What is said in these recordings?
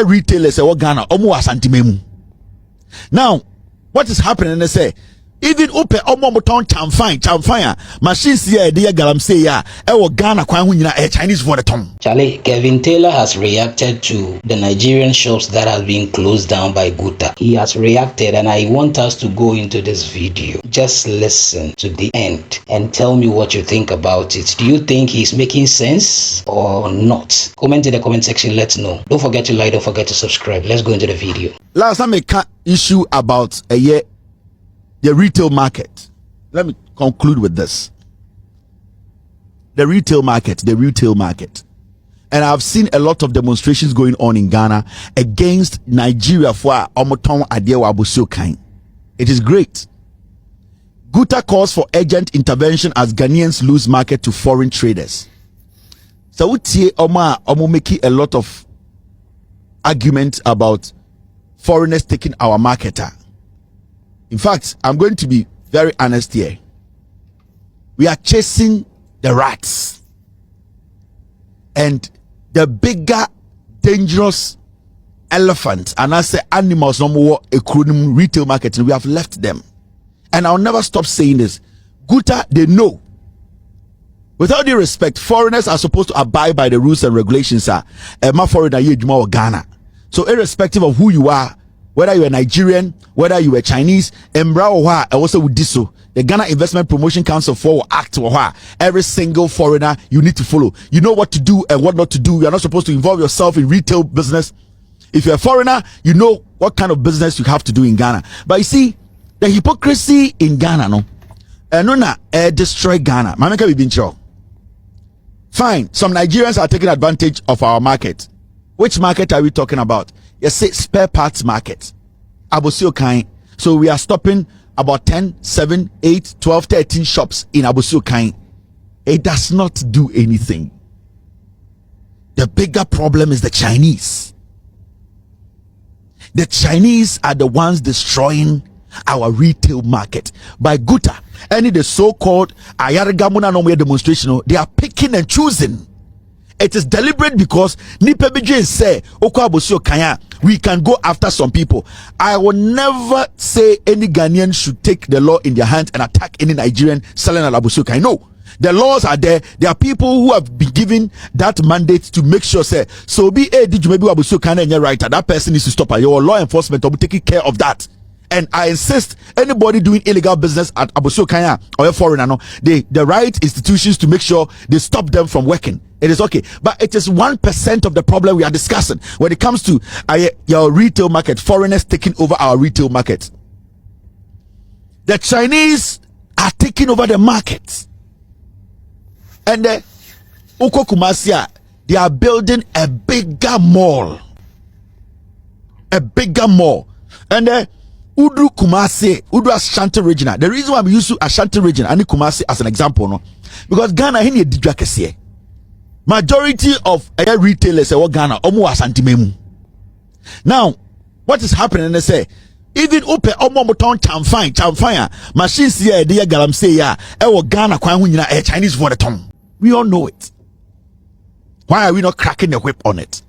retailers say Ghana omo asantimemu. Now, what is happening? They say even upe omo moton chamfine machines here dear galamsey ya Ghana kwa hunyina Chinese for the tongue. Charlie, Kevin Taylor has reacted to the Nigerian shops that have been closed down by 𝙏𝙝𝙖𝙣. He has reacted, and I want us to go into this video. Just listen to the end and tell me what you think about it. Do you think he's making sense or not? Comment in the comment section, let's know. Don't forget to like, don't forget to subscribe. Let's go into the video. Last time I cut issue about the retail market. Let me conclude with this. The retail market. And I've seen a lot of demonstrations going on in Ghana against Nigeria for omoton adewa abusio kain. It is great. 𝙏𝙝𝙖𝙣 calls for urgent intervention as Ghanaians lose market to foreign traders. So omo making a lot of argument about foreigners taking our market. In fact, I'm going to be very honest here. We are chasing the rats. And the bigger, dangerous elephants, and I say animals, no more a retail market, we have left them. And I'll never stop saying this. 𝙏𝙝𝙖𝙣, they know. Without due respect, foreigners are supposed to abide by the rules and regulations. My foreigner or Ghana. So irrespective of who you are, whether you're a Nigerian, whether you're a Chinese, also with this, the Ghana Investment Promotion Council for act every single foreigner you need to follow. You know what to do and what not to do. You're not supposed to involve yourself in retail business. If you're a foreigner, you know what kind of business you have to do in Ghana. But you see, the hypocrisy in Ghana, destroy Ghana. Fine, some Nigerians are taking advantage of our market. Which market are we talking about? Yes, say spare parts market. Abusio kain. So we are stopping about 10, 7, 8, 12, 13 shops in Abusio kain. It does not do anything. The bigger problem is the Chinese. The Chinese are the ones destroying our retail market. By 𝙏𝙝𝙖𝙣, any the so-called Ayaragamuna no demonstration, they are picking and choosing. It is deliberate because Nipebije say we can go after some people. I will never say any Ghanaian should take the law in their hands and attack any Nigerian selling al abusukai. No, the laws are there. There are people who have been given that mandate to make sure say so be did you maybe abusukai and right, that person needs to stop. Your law enforcement will be taking care of that. And I insist, anybody doing illegal business at Abusio Kanya or a foreigner, the right institutions to make sure they stop them from working. It is okay. But it is 1% of the problem we are discussing when it comes to your retail market, foreigners taking over our retail market. The Chinese are taking over the market. And Uko Kumasia, they are building a bigger mall. And Udu Kumasi, Udu Ashanti region. The reason why I'm using Ashanti region and Kumasi as an example, no, because Ghana hini dijwa majority of retailers say Ghana omo Ashanti memu. Now, what is happening? They say even upe omo moton chamfine machines here dear galamsey ya Ghana kwa hunyina Chinese for the tongue. We all know it. Why are we not cracking the whip on it?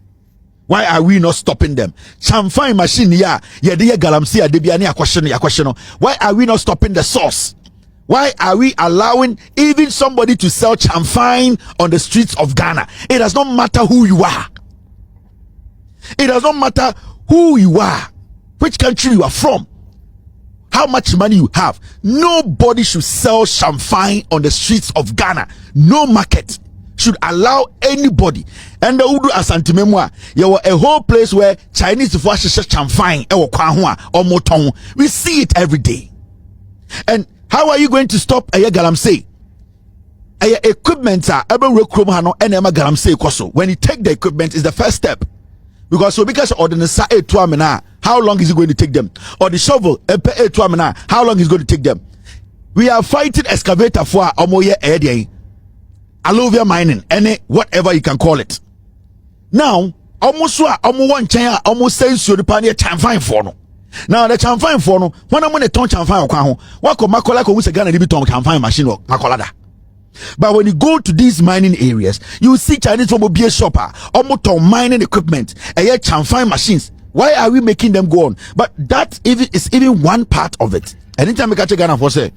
Why are we not stopping them? Chamfine machine ya dear galamsey debiani a question. Why are we not stopping the source? Why are we allowing even somebody to sell chamfine on the streets of Ghana? It does not matter who you are. It does not matter who you are, which country you are from, how much money you have. Nobody should sell chamfine on the streets of Ghana. No market should allow anybody. And the Udu Asante Memwa, you were a whole place where Chinese for chamfine or moton. We see it every day. And how are you going to stop galamsey? Equipment when you take the equipment is the first step. Because so because how long is it going to take them? Or the shovel, how long is it going to take them? We are fighting excavator for alluvial mining, any whatever you can call it. Now, almost saying so the pioneer chamfine for no. Now the chamfine for no, when I'm going to turn chamfine, what could Makola who's a Ghana to turn chamfine machine or Makolada? But when you go to these mining areas, you see Chinese from be a shopper, almost mining equipment, and yet fine machines. Why are we making them go on? But that is even one part of it. Anytime we catch a Ghana for say,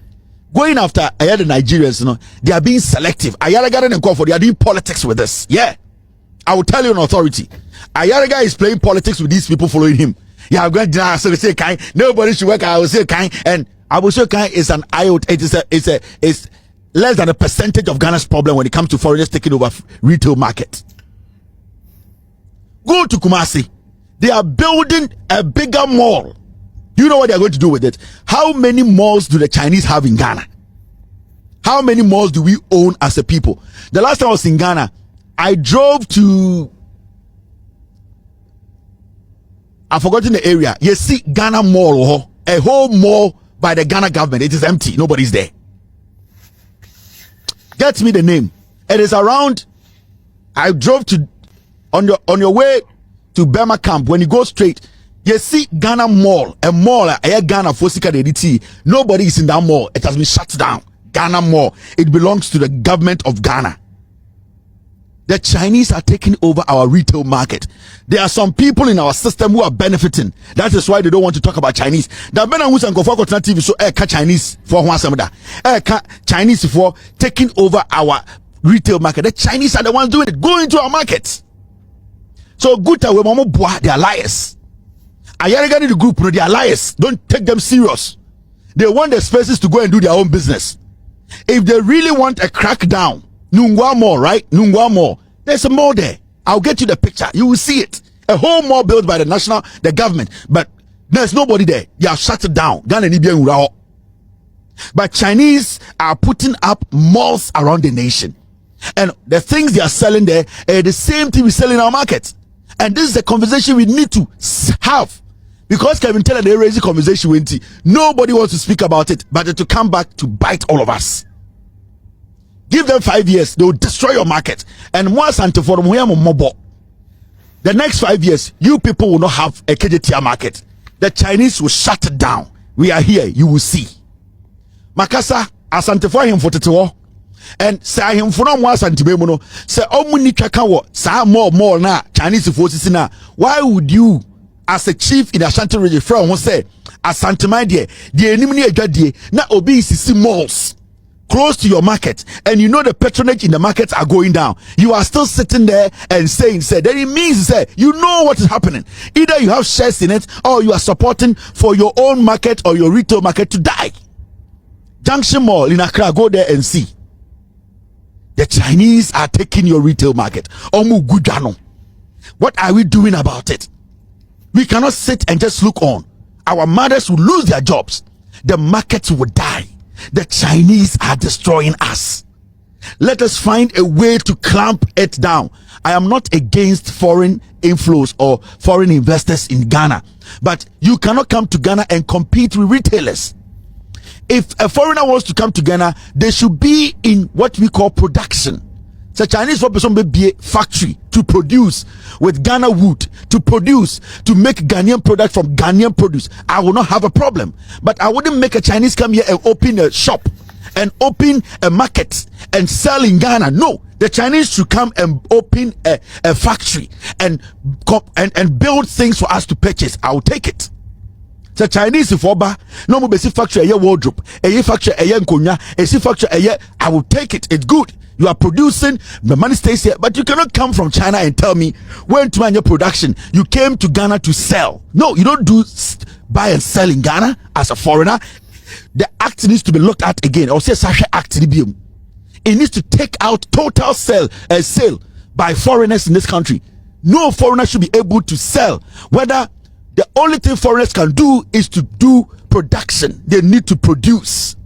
going after the Nigerians, they are being selective. They are doing politics with this. Yeah, I will tell you an authority. Ayaraga is playing politics with these people following him. Yeah, I'm going to say kind. Nobody should work. I will say kind, and I will say kind is an iota. It's less than a percentage of Ghana's problem when it comes to foreigners taking over retail market. Go to Kumasi. They are building a bigger mall. You know what they are going to do with it? How many malls do the Chinese have in Ghana? How many malls do we own as a people? The last time I was in Ghana, I drove to, I've forgotten the area. You see Ghana Mall, a whole mall by the Ghana government. It is empty. Nobody's there. Get me the name. It is around, I drove to, on your way to Burma camp, when you go straight, you see Ghana Mall, a mall, Ghana Fosika DDT. Nobody is in that mall. It has been shut down. Ghana Mall. It belongs to the government of Ghana. The Chinese are taking over our retail market. There are some people in our system who are benefiting. That is why they don't want to talk about Chinese. The TV so Chinese for Chinese for taking over our retail market. The Chinese are the ones doing it. Go into our markets. So Guta we mama boy, they are liars. Ayarega the group, they are liars. Don't take them serious. They want the spaces to go and do their own business. If they really want a crackdown, Nungwa Mall, right? Nungwa Mall. There's a mall there. I'll get you the picture. You will see it. A whole mall built by the government. But there's nobody there. They have shut it down. But Chinese are putting up malls around the nation. And the things they are selling there are the same thing we sell in our market. And this is a conversation we need to have. Because Kevin Teller, they raise the conversation with nobody wants to speak about it, but to come back to bite all of us. Give them 5 years, they will destroy your market. And once and for the next 5 years, you people will not have a KJTR market. The Chinese will shut it down. We are here, you will see. Makasa, asante for him for the and say him for no more santibemono. Say omuni chakawo, sa more na Chinese forces na. Why would you, as a chief in Ashanti region, from who say Asante my dear, the enemy adwadi na obi sisi malls close to your market, and you know the patronage in the markets are going down. You are still sitting there and saying, then it means you know what is happening. Either you have shares in it, or you are supporting for your own market or your retail market to die. Junction Mall in Accra, go there and see. The Chinese are taking your retail market. What are we doing about it? We cannot sit and just look on. Our mothers will lose their jobs. The markets will die. The Chinese are destroying us. Let us find a way to clamp it down. I am not against foreign inflows or foreign investors in Ghana, but you cannot come to Ghana and compete with retailers. If a foreigner wants to come to Ghana, they should be in what we call production. So Chinese for person be a factory to produce with Ghana wood, to produce, to make Ghanaian product from Ghanaian produce. I will not have a problem. But I wouldn't make a Chinese come here and open a shop and open a market and sell in Ghana. No, the Chinese should come and open a factory and build things for us to purchase. I will take it. So Chinese for no more basic factory a wardrobe, a factory a nkonya, a factory a I will take it. It's good. You are producing, the money stays here, but you cannot come from China and tell me when to manage your production. You came to Ghana to sell. No, you don't do buy and sell in Ghana as a foreigner. The act needs to be looked at again. Or say such act it needs to take out total sale by foreigners in this country. No foreigner should be able to sell. Whether the only thing foreigners can do is to do production. They need to produce.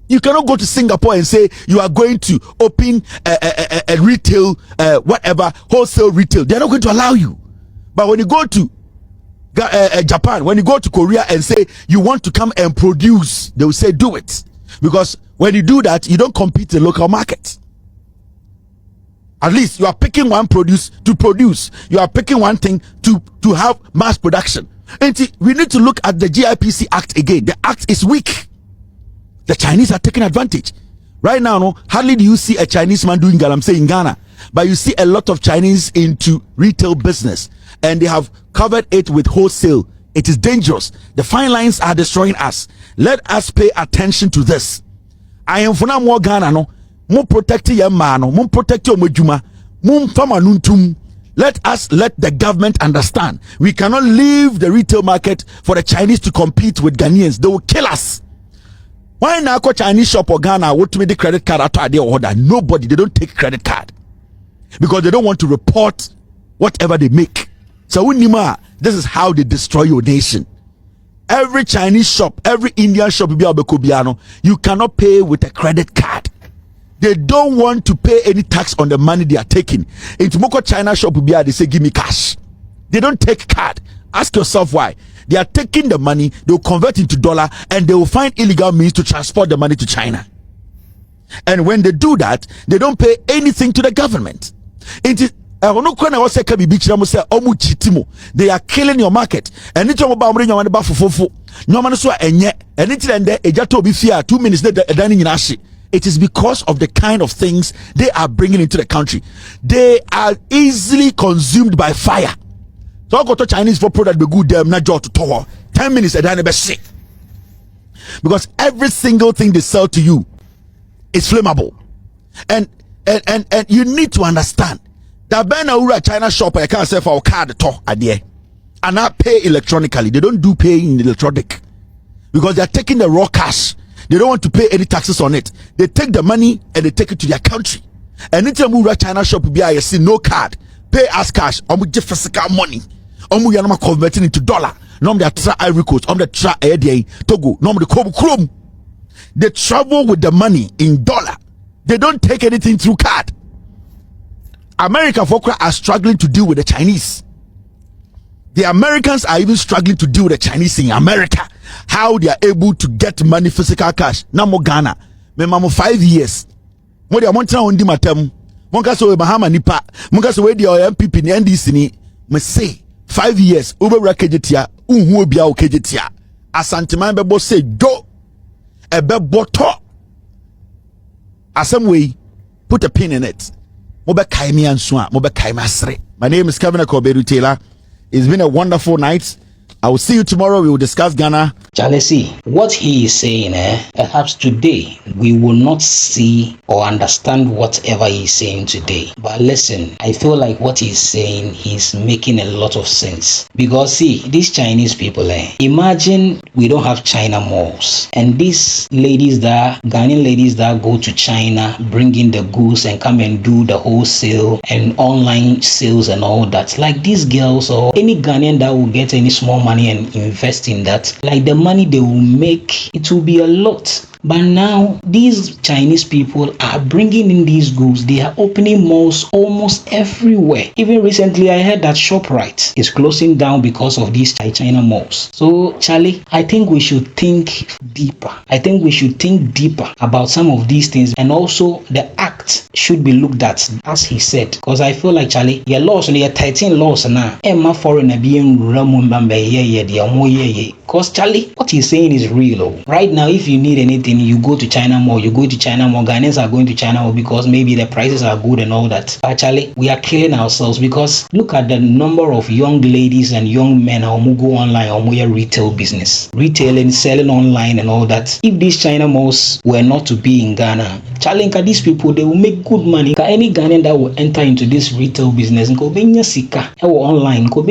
You cannot go to Singapore and say you are going to open a retail, wholesale retail. They are not going to allow you. But when you go to Japan, when you go to Korea and say you want to come and produce, they will say do it. Because when you do that, you don't compete in the local market. At least you are picking one produce to produce. You are picking one thing to have mass production. And we need to look at the GIPC Act again. The act is weak. The Chinese are taking advantage. Right now, no, hardly do you see a Chinese man doing galamsey in Ghana, but you see a lot of Chinese into retail business, and they have covered it with wholesale. It is dangerous. The fine lines are destroying us. Let us pay attention to this. I am for now more Ghana no, more protect your man, more protect your mojuma, more fama nuntum. Let the government understand. We cannot leave the retail market for the Chinese to compete with Ghanaians. They will kill us. Why now go Chinese shop or Ghana what to make the credit card after their order? Nobody, they don't take credit card because they don't want to report whatever they make. So this is how they destroy your nation. Every Chinese shop, every Indian shop, you cannot pay with a credit card. They don't want to pay any tax on the money they are taking. In Moko China shop, they say, give me cash. They don't take card. Ask yourself why. They are taking the money, they will convert into dollar, and they will find illegal means to transport the money to China. And when they do that, they don't pay anything to the government. They are killing your market. And it's 2 minutes later, it is because of the kind of things they are bringing into the country. They are easily consumed by fire. So I go to Chinese for product be good them not to tower 10 minutes and then sick. Because every single thing they sell to you is flammable. And you need to understand that Ura China shop I can't sell for a card to adie and not pay electronically. They don't do pay in electronic because they are taking the raw cash. They don't want to pay any taxes on it. They take the money and they take it to their country. And anytime we China shop be I see no card, pay as cash, just physical money. We are not converting into dollar. No, they try Ivory Coast, they try Togo, no, they Kobu Chrome. They travel with the money in dollar. They don't take anything through card. American folk are struggling to deal with the Chinese. The Americans are even struggling to deal with the Chinese in America. How they are able to get money, physical cash. Now more Ghana. Me mamo 5 years. Mo dia montra ondi matem. Monka so Bahama nipa. Monka so we di MPP ni NDC ni. Me say 5 years. Ube rakejetia. Unhu obia okejetia. Asanteman bebo say do. Ebe boto. Asem way. Put a pin in it. Mobe kaimi answa. Mobe kaimi asre. My name is Kamma Dyn. It's been a wonderful night. I will see you tomorrow. We will discuss Ghana. Charlie, see, what he is saying, perhaps today we will not see or understand whatever he's saying today. But listen, I feel like what he's saying, he's making a lot of sense. Because see, these Chinese people, imagine we don't have China malls. And these ladies Ghanaian ladies that go to China, bring in the goods and come and do the wholesale and online sales and all that. Like these girls or any Ghanaian that will get any small money and invest in that, like the money they will make, it will be a lot. But now these Chinese people are bringing in these goods. They are opening malls almost everywhere. Even recently I heard that ShopRite is closing down because of these China malls. So Charlie, I think we should think deeper. I think we should think deeper about some of these things, and also the act should be looked at as he said. Because I feel like Charlie, your laws and your 13 laws now, Emma foreigner being because Charlie, what he's saying is real. Right now, if you need anything, you go to China Mall, Ghanaians are going to China Mall because maybe the prices are good and all that. But Charlie, we are killing ourselves because look at the number of young ladies and young men who go online or retail business, retailing, selling online and all that. If these China malls were not to be in Ghana, Charlie, these people, they will make good money. Any Ghanaian that will enter into this retail business, go online, go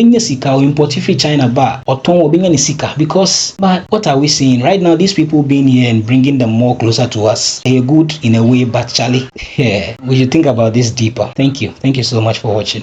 import free China bar or sika. Because, but what are we seeing right now? These people being here and bringing them more closer to us, they are good in a way, but Charlie, yeah, we should think about this deeper. Thank you so much for watching.